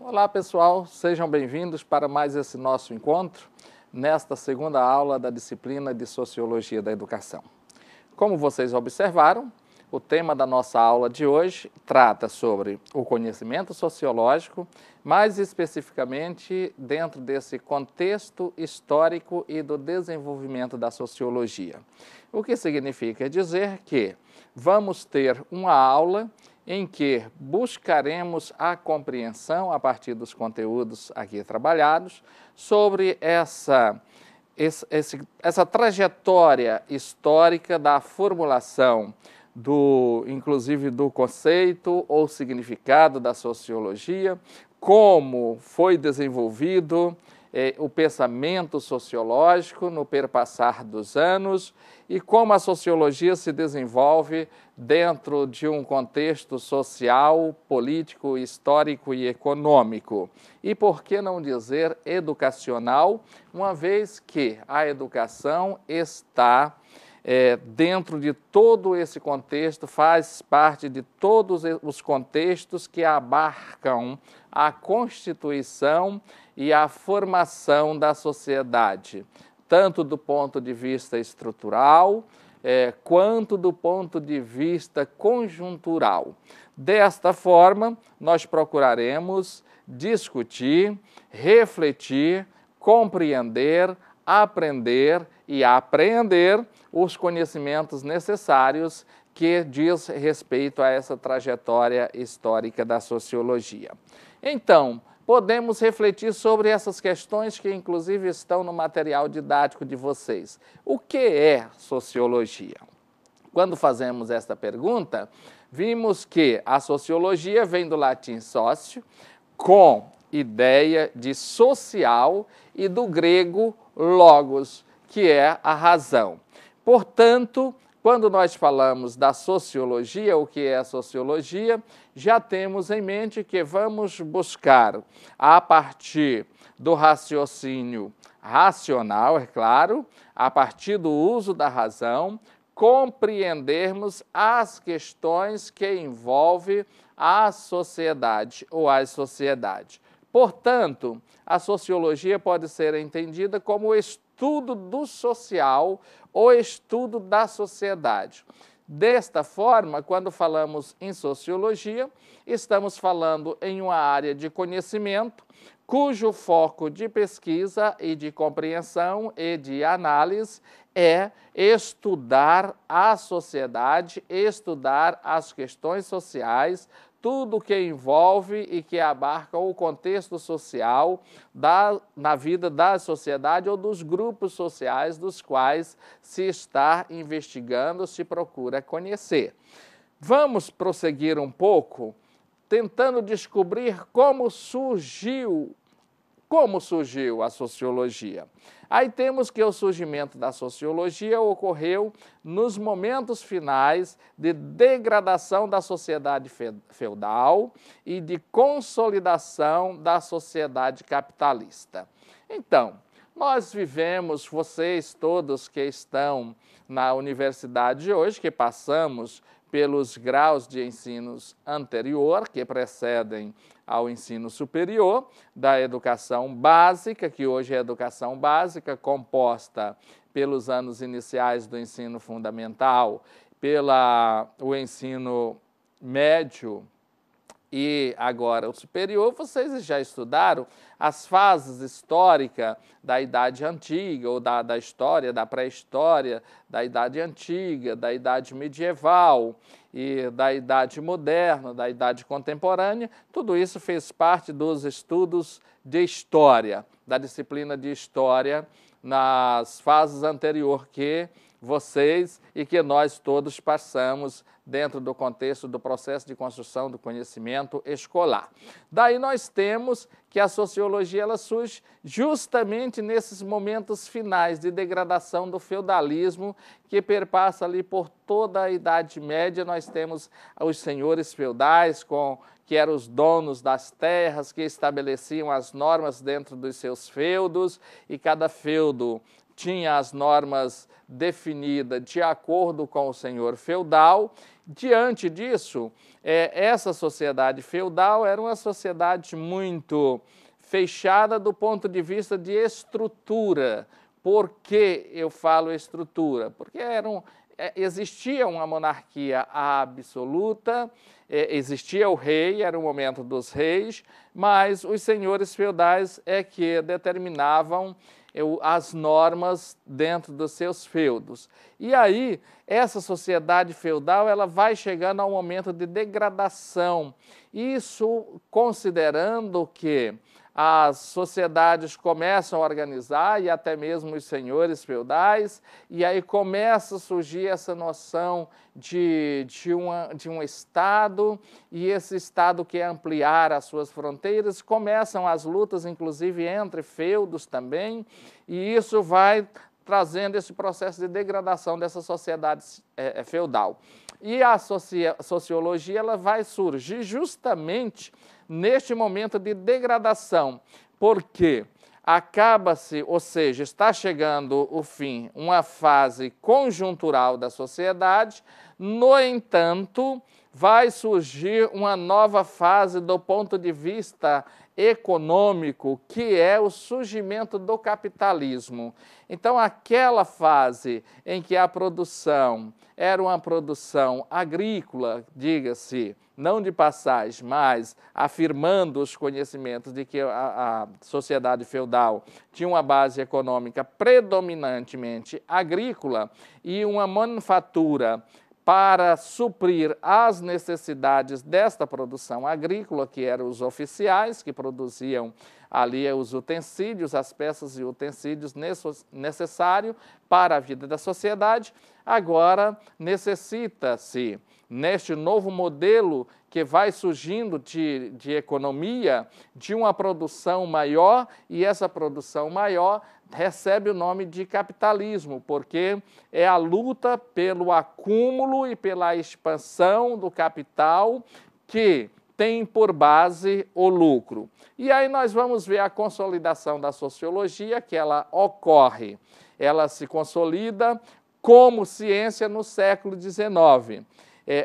Olá pessoal, sejam bem-vindos para mais esse nosso encontro, nesta segunda aula da disciplina de Sociologia da Educação. Como vocês observaram, o tema da nossa aula de hoje trata sobre o conhecimento sociológico, mais especificamente dentro desse contexto histórico e do desenvolvimento da sociologia. O que significa dizer que vamos ter uma aula em que buscaremos a compreensão, a partir dos conteúdos aqui trabalhados, sobre essa trajetória histórica da formulação inclusive do conceito ou significado da sociologia, como foi desenvolvido o pensamento sociológico no perpassar dos anos e como a sociologia se desenvolve dentro de um contexto social, político, histórico e econômico. E por que não dizer educacional, uma vez que a educação está dentro de todo esse contexto, faz parte de todos os contextos que abarcam a constituição e a formação da sociedade, tanto do ponto de vista estrutural, quanto do ponto de vista conjuntural. Desta forma, nós procuraremos discutir, refletir, compreender, aprender e apreender os conhecimentos necessários que diz respeito a essa trajetória histórica da sociologia. Então, podemos refletir sobre essas questões que inclusive estão no material didático de vocês. O que é sociologia? Quando fazemos esta pergunta, vimos que a sociologia vem do latim socio, com ideia de social, e do grego logos, que é a razão. Portanto, quando nós falamos da sociologia, o que é a sociologia, já temos em mente que vamos buscar, a partir do raciocínio racional, é claro, a partir do uso da razão, compreendermos as questões que envolvem a sociedade ou as sociedades. Portanto, a sociologia pode ser entendida como o estudo do social ou estudo da sociedade. Desta forma, quando falamos em sociologia, estamos falando em uma área de conhecimento cujo foco de pesquisa e de compreensão e de análise é estudar a sociedade, estudar as questões sociais, tudo que envolve e que abarca o contexto social na vida da sociedade ou dos grupos sociais dos quais se está investigando, se procura conhecer. Vamos prosseguir um pouco, tentando descobrir como surgiu a sociologia. Aí temos que o surgimento da sociologia ocorreu nos momentos finais de degradação da sociedade feudal e de consolidação da sociedade capitalista. Então, nós vivemos, vocês todos que estão na universidade hoje, que passamos pelos graus de ensinos anterior, que precedem ao ensino superior, da educação básica, que hoje é a educação básica, composta pelos anos iniciais do ensino fundamental, o ensino médio e agora o superior. Vocês já estudaram as fases históricas da Idade Antiga, ou da história, da pré-história, da Idade Antiga, da Idade Medieval e da Idade Moderna, da Idade Contemporânea. Tudo isso fez parte dos estudos de História, da disciplina de História, nas fases anteriores que vocês e que nós todos passamos dentro do contexto do processo de construção do conhecimento escolar. Daí nós temos que a sociologia ela surge justamente nesses momentos finais de degradação do feudalismo que perpassa ali por toda a Idade Média. Nós temos os senhores feudais que eram os donos das terras, que estabeleciam as normas dentro dos seus feudos, e cada feudo tinha as normas definida de acordo com o senhor feudal. Diante disso, essa sociedade feudal era uma sociedade muito fechada do ponto de vista de estrutura. Por que eu falo estrutura? Porque existia uma monarquia absoluta, existia o rei, era o momento dos reis, mas os senhores feudais é que determinavam as normas dentro dos seus feudos. E aí, essa sociedade feudal ela vai chegando ao momento de degradação. Isso considerando que as sociedades começam a organizar, e até mesmo os senhores feudais, e aí começa a surgir essa noção de um Estado, e esse Estado quer ampliar as suas fronteiras, começam as lutas, inclusive, entre feudos também, e isso vai trazendo esse processo de degradação dessa sociedade feudal. E a sociologia ela vai surgir justamente neste momento de degradação, porque acaba-se, ou seja, está chegando o fim, uma fase conjuntural da sociedade, no entanto, vai surgir uma nova fase do ponto de vista econômico, que é o surgimento do capitalismo. Então, aquela fase em que a produção era uma produção agrícola, diga-se, não de passagem, mas afirmando os conhecimentos de que a sociedade feudal tinha uma base econômica predominantemente agrícola e uma manufatura para suprir as necessidades desta produção agrícola, que eram os oficiais, que produziam ali os utensílios, as peças e utensílios necessários para a vida da sociedade. Agora necessita-se, neste novo modelo que vai surgindo de economia, de uma produção maior, e essa produção maior recebe o nome de capitalismo, porque é a luta pelo acúmulo e pela expansão do capital que tem por base o lucro. E aí nós vamos ver a consolidação da sociologia, que ela ocorre, ela se consolida como ciência no século XIX.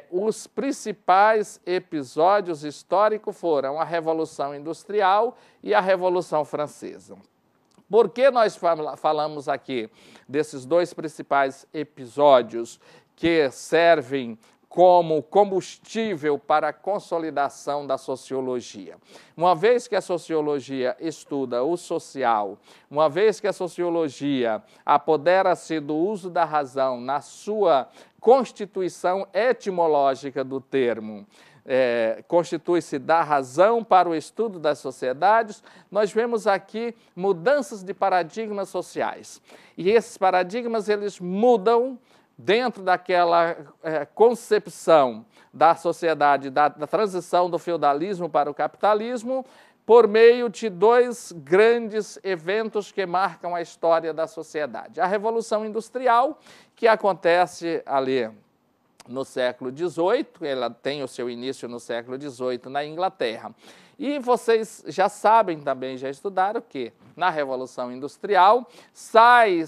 Os principais episódios históricos foram a Revolução Industrial e a Revolução Francesa. Por que nós falamos aqui desses dois principais episódios que servem como combustível para a consolidação da sociologia? Uma vez que a sociologia estuda o social, uma vez que a sociologia apodera-se do uso da razão na sua constituição etimológica do termo, constitui-se da razão para o estudo das sociedades, nós vemos aqui mudanças de paradigmas sociais. E esses paradigmas, eles mudam dentro daquela concepção da sociedade, da transição do feudalismo para o capitalismo, por meio de dois grandes eventos que marcam a história da sociedade. A Revolução Industrial, que acontece ali no século XVIII, ela tem o seu início no século XVIII na Inglaterra. E vocês já sabem também, já estudaram que na Revolução Industrial sai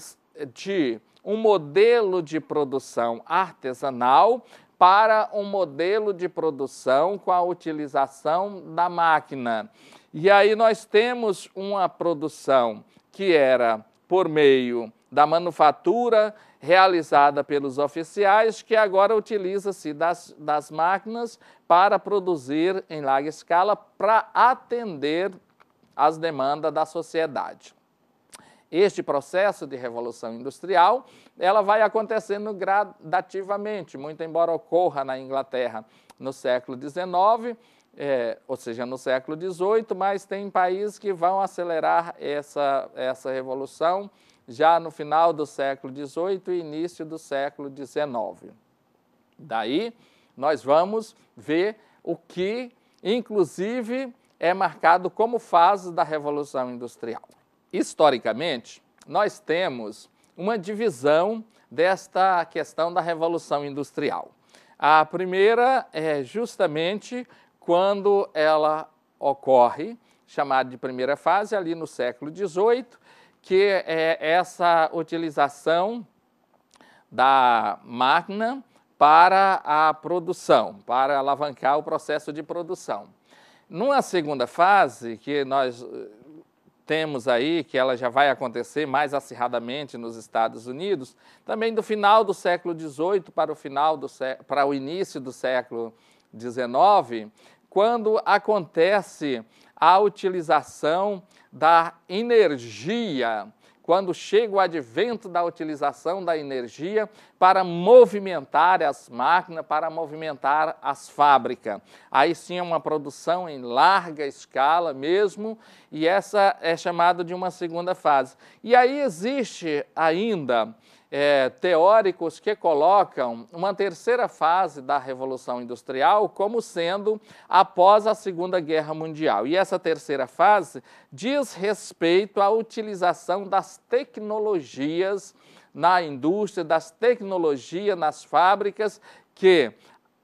de um modelo de produção artesanal para um modelo de produção com a utilização da máquina. E aí nós temos uma produção que era por meio da manufatura realizada pelos oficiais, que agora utiliza-se das máquinas para produzir em larga escala para atender às demandas da sociedade. Este processo de revolução industrial, ela vai acontecendo gradativamente, muito embora ocorra na Inglaterra no século XIX, ou seja, no século XVIII, mas tem países que vão acelerar essa revolução já no final do século XVIII e início do século XIX. Daí, nós vamos ver o que, inclusive, é marcado como fase da Revolução Industrial. Historicamente, nós temos uma divisão desta questão da Revolução Industrial. A primeira é justamente quando ela ocorre, chamada de primeira fase, ali no século XVIII, que é essa utilização da máquina para a produção, para alavancar o processo de produção. Numa segunda fase, que nós temos aí, que ela já vai acontecer mais acirradamente nos Estados Unidos, também do final do século XVIII para o início do século XIX, quando acontece a utilização da energia, quando chega o advento da utilização da energia para movimentar as máquinas, para movimentar as fábricas. Aí sim é uma produção em larga escala mesmo, e essa é chamada de uma segunda fase. E aí existe ainda teóricos que colocam uma terceira fase da Revolução Industrial como sendo após a Segunda Guerra Mundial. E essa terceira fase diz respeito à utilização das tecnologias na indústria, das tecnologias nas fábricas, que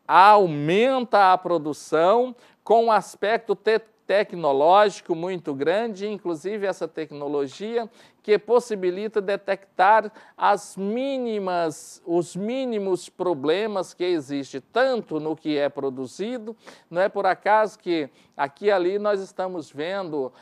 aumenta a produção com um aspecto tecnológico muito grande, inclusive essa tecnologia que possibilita detectar os mínimos problemas que existem, tanto no que é produzido. Não é por acaso que aqui e ali nós estamos vendo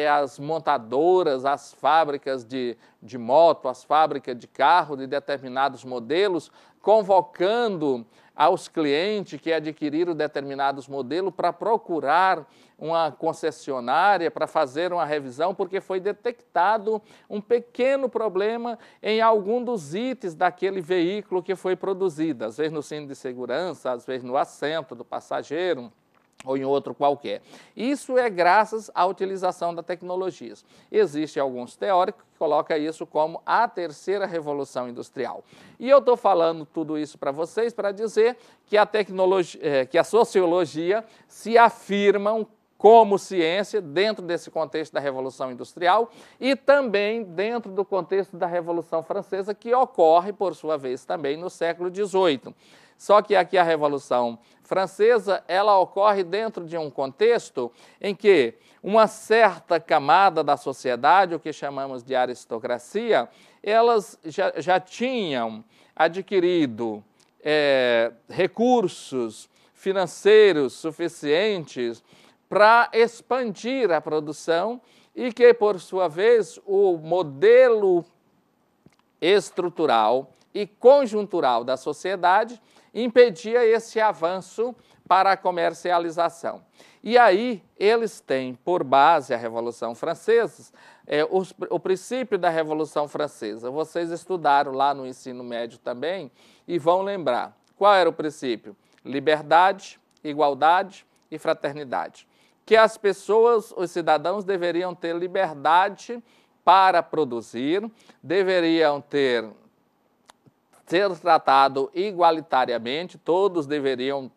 as montadoras, as fábricas de moto, as fábricas de carro de determinados modelos, convocando aos clientes que adquiriram determinados modelos para procurar uma concessionária para fazer uma revisão, porque foi detectado um pequeno problema em algum dos itens daquele veículo que foi produzido, às vezes no cinto de segurança, às vezes no assento do passageiro, ou em outro qualquer. Isso é graças à utilização da tecnologia. Existem alguns teóricos que colocam isso como a terceira revolução industrial. E eu estou falando tudo isso para vocês para dizer que que a sociologia se afirmam como ciência dentro desse contexto da Revolução Industrial e também dentro do contexto da Revolução Francesa, que ocorre, por sua vez, também no século XVIII. Só que aqui a Revolução Francesa, ela ocorre dentro de um contexto em que uma certa camada da sociedade, o que chamamos de aristocracia, elas já tinham adquirido recursos financeiros suficientes para expandir a produção e que, por sua vez, o modelo estrutural e conjuntural da sociedade impedia esse avanço para a comercialização. E aí eles têm por base a Revolução Francesa, o princípio da Revolução Francesa. Vocês estudaram lá no ensino médio também e vão lembrar. Qual era o princípio? Liberdade, igualdade e fraternidade. Que as pessoas, os cidadãos, deveriam ter liberdade para produzir, deveriam ser tratados igualitariamente, todos deveriam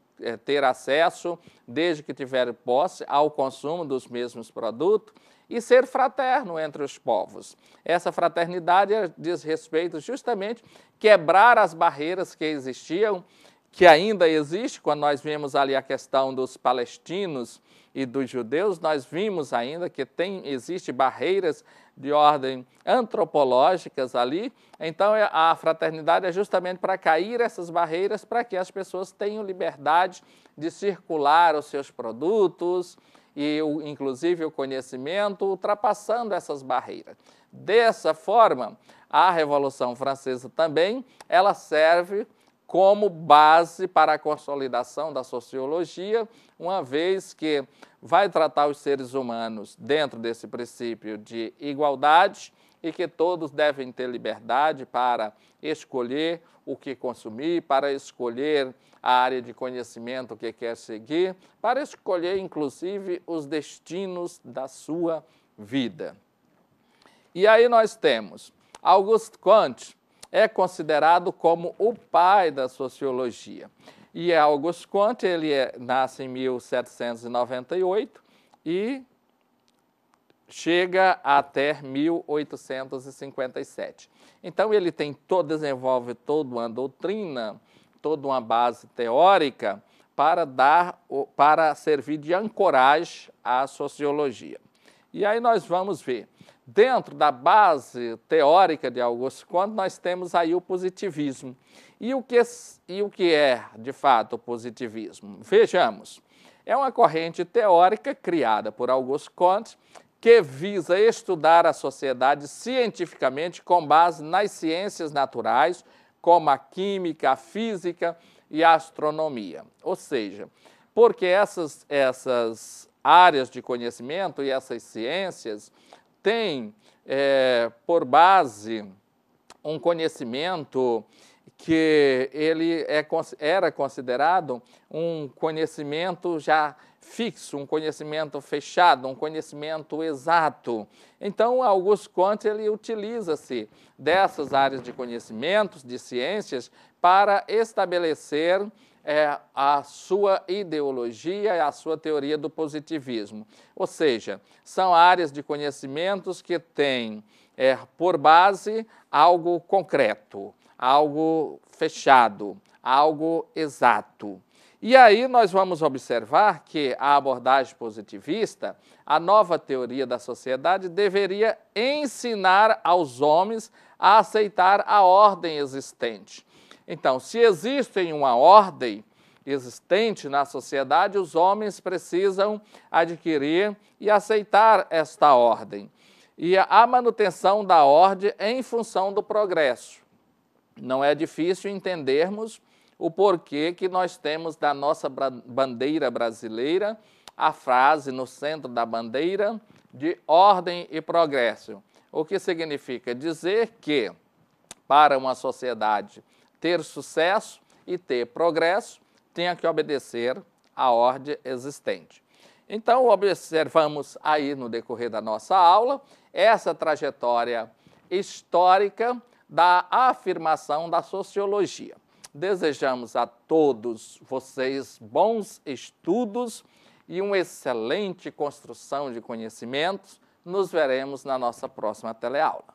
ter acesso, desde que tiverem posse, ao consumo dos mesmos produtos e ser fraterno entre os povos. Essa fraternidade diz respeito justamente quebrar as barreiras que existiam, que ainda existe. Quando nós vimos ali a questão dos palestinos e dos judeus, nós vimos ainda que existe barreiras de ordem antropológicas ali. Então a fraternidade é justamente para cair essas barreiras, para que as pessoas tenham liberdade de circular os seus produtos e inclusive o conhecimento, ultrapassando essas barreiras. Dessa forma, a Revolução Francesa também, ela serve como base para a consolidação da sociologia, uma vez que vai tratar os seres humanos dentro desse princípio de igualdade e que todos devem ter liberdade para escolher o que consumir, para escolher a área de conhecimento que quer seguir, para escolher, inclusive, os destinos da sua vida. E aí nós temos Auguste Comte, é considerado como o pai da sociologia. E Auguste Comte, nasce em 1798 e chega até 1857. Então ele desenvolve toda uma doutrina, toda uma base teórica para servir de ancoragem à sociologia. E aí nós vamos ver. dentro da base teórica de Auguste Comte, nós temos aí o positivismo. E o que é, de fato, o positivismo? Vejamos, é uma corrente teórica criada por Auguste Comte que visa estudar a sociedade cientificamente com base nas ciências naturais, como a química, a física e a astronomia. Ou seja, porque essas áreas de conhecimento e essas ciências têm por base um conhecimento que ele era considerado um conhecimento já fixo, um conhecimento fechado, um conhecimento exato. Então, Auguste Comte ele utiliza-se dessas áreas de conhecimentos, de ciências, para estabelecer a sua ideologia e a sua teoria do positivismo. Ou seja, são áreas de conhecimentos que têm por base algo concreto, algo fechado, algo exato. E aí nós vamos observar que a abordagem positivista, a nova teoria da sociedade, deveria ensinar aos homens a aceitar a ordem existente. Então, se existe uma ordem existente na sociedade, os homens precisam adquirir e aceitar esta ordem. E a manutenção da ordem em função do progresso. Não é difícil entendermos o porquê que nós temos da nossa bandeira brasileira a frase no centro da bandeira de ordem e progresso. O que significa dizer que, para uma sociedade ter sucesso e ter progresso, tenha que obedecer à ordem existente. Então, observamos aí no decorrer da nossa aula essa trajetória histórica da afirmação da sociologia. Desejamos a todos vocês bons estudos e uma excelente construção de conhecimentos. Nos veremos na nossa próxima teleaula.